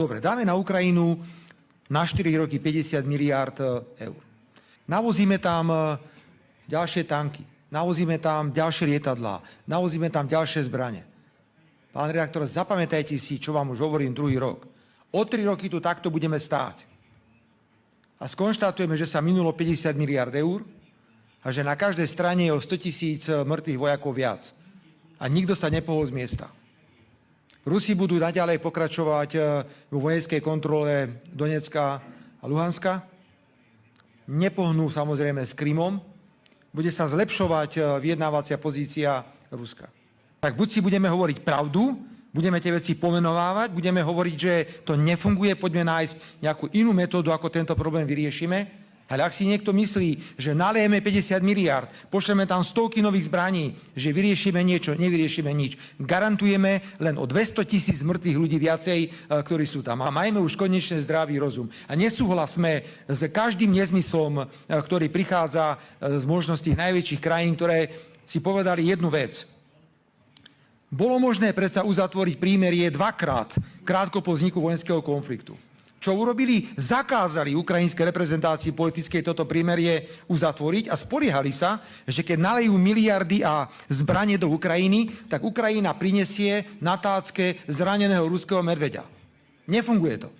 Dobre, dáme na Ukrajinu na 4 roky 50 miliárd eur. Navozíme tam ďalšie tanky, navozíme tam ďalšie lietadlá, navozíme tam ďalšie zbrane. Pán redaktor, zapamätajte si, čo vám už hovorím druhý rok. O 3 roky tu takto budeme stáť. A skonštatujeme, že sa minulo 50 miliárd eur a že na každej strane je o 100 000 mŕtvych vojakov viac. A nikto sa nepohol z miesta. Rusi budú naďalej pokračovať vo vojenskej kontrole Donecka a Luhanska. Nepohnú samozrejme s Krymom. Bude sa zlepšovať vyjednávacia pozícia Ruska. Tak buď si budeme hovoriť pravdu, budeme tie veci pomenovávať, budeme hovoriť, že to nefunguje, poďme nájsť nejakú inú metódu, ako tento problém vyriešime. Ale ak si niekto myslí, že nalejeme 50 miliárd, pošleme tam stovky nových zbraní, že vyriešime niečo, nevyriešime nič. Garantujeme len o 200 000 mŕtvych ľudí viacej, ktorí sú tam. A majme už konečne zdravý rozum. A nesúhlasme s každým nezmyslom, ktorý prichádza z možností tých najväčších krajín, ktoré si povedali jednu vec. Bolo možné predsa uzatvoriť prímerie dvakrát, krátko po vzniku vojenského konfliktu. Čo urobili? Zakázali ukrajinskej reprezentácii politickej toto prímerie uzatvoriť a spoliehali sa, že keď nalejú miliardy a zbranie do Ukrajiny, tak Ukrajina prinesie na tácke zraneného ruského medveďa. Nefunguje to.